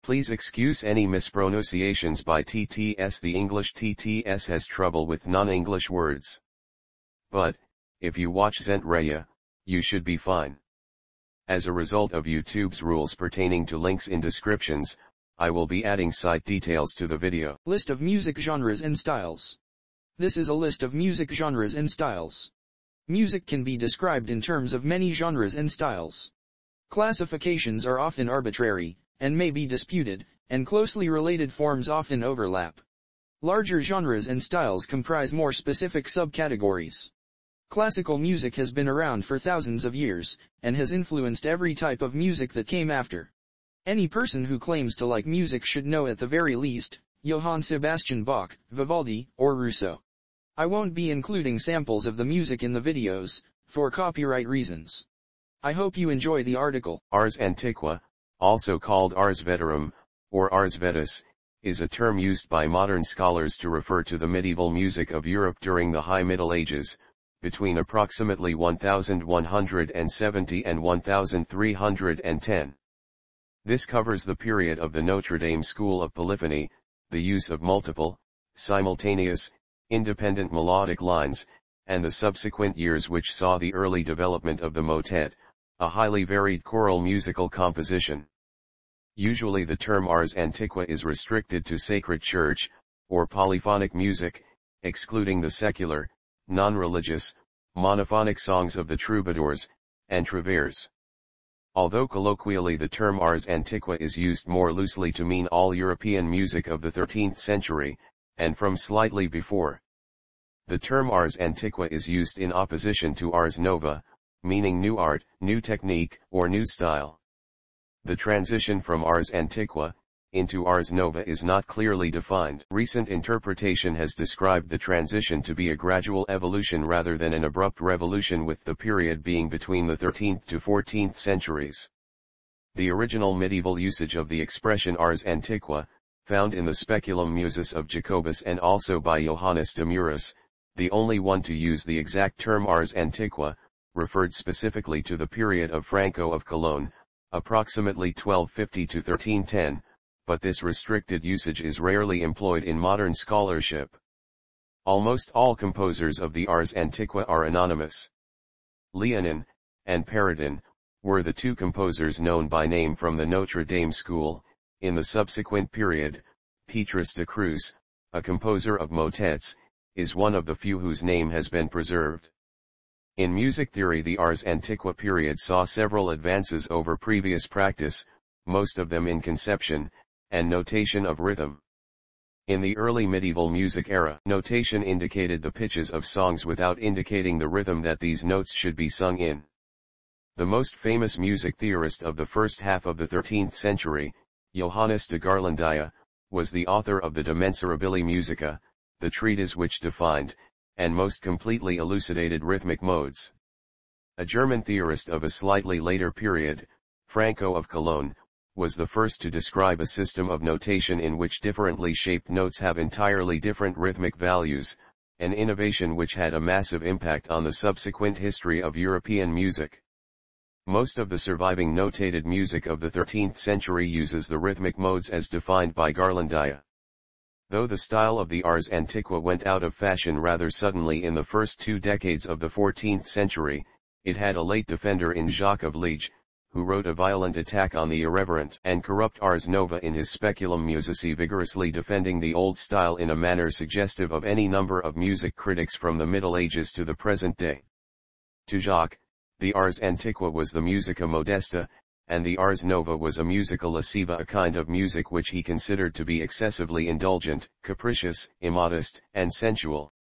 Please excuse any mispronunciations by TTS. The English TTS has trouble with non-English words. But, if you watch Zentreya, you should be fine. As a result of YouTube's rules pertaining to links in descriptions, I will be adding site details to the video. List of music genres and styles. This is a list of music genres and styles. Music can be described in terms of many genres and styles. Classifications are often arbitrary, and may be disputed, and closely related forms often overlap. Larger genres and styles comprise more specific subcategories. Classical music has been around for thousands of years, and has influenced every type of music that came after. Any person who claims to like music should know at the very least, Johann Sebastian Bach, Vivaldi, or Rousseau. I won't be including samples of the music in the videos, for copyright reasons. I hope you enjoy the article. Ars antiqua, also called Ars veterum, or Ars vetus, is a term used by modern scholars to refer to the medieval music of Europe during the High Middle Ages, between approximately 1170 and 1310. This covers the period of the Notre Dame school of polyphony, the use of multiple, simultaneous, independent melodic lines, and the subsequent years which saw the early development of the motet, a highly varied choral musical composition. Usually the term Ars antiqua is restricted to sacred church, or polyphonic music, excluding the secular, non-religious, monophonic songs of the troubadours, and trouvères. Although colloquially the term Ars antiqua is used more loosely to mean all European music of the 13th century, and from slightly before. The term Ars antiqua is used in opposition to Ars nova, meaning new art, new technique, or new style. The transition from Ars antiqua into Ars nova is not clearly defined. Recent interpretation has described the transition to be a gradual evolution rather than an abrupt revolution, with the period being between the 13th to 14th centuries. The original medieval usage of the expression Ars antiqua, found in the Speculum Musus of Jacobus and also by Johannes de Muris, the only one to use the exact term Ars antiqua, referred specifically to the period of Franco of Cologne, approximately 1250 to 1310, but this restricted usage is rarely employed in modern scholarship. Almost all composers of the Ars antiqua are anonymous. Leonin and Paradin were the two composers known by name from the Notre Dame school. In the subsequent period, Petrus de Cruz, a composer of motets, is one of the few whose name has been preserved. In music theory, the Ars antiqua period saw several advances over previous practice, most of them in conception and notation of rhythm. In the early medieval music era, notation indicated the pitches of songs without indicating the rhythm that these notes should be sung in. The most famous music theorist of the first half of the 13th century, Johannes de Garlandia, was the author of the De Mensurabili Musica, the treatise which defined, and most completely elucidated rhythmic modes. A German theorist of a slightly later period, Franco of Cologne, was the first to describe a system of notation in which differently shaped notes have entirely different rhythmic values, an innovation which had a massive impact on the subsequent history of European music. Most of the surviving notated music of the 13th century uses the rhythmic modes as defined by Garlandia. Though the style of the Ars antiqua went out of fashion rather suddenly in the first 2 decades of the 14th century, it had a late defender in Jacques of Liege, who wrote a violent attack on the irreverent and corrupt Ars nova in his Speculum Musici, vigorously defending the old style in a manner suggestive of any number of music critics from the Middle Ages to the present day. To Jacques, the Ars antiqua was the musica modesta, and the Ars nova was a musica lasciva, a kind of music which he considered to be excessively indulgent, capricious, immodest, and sensual.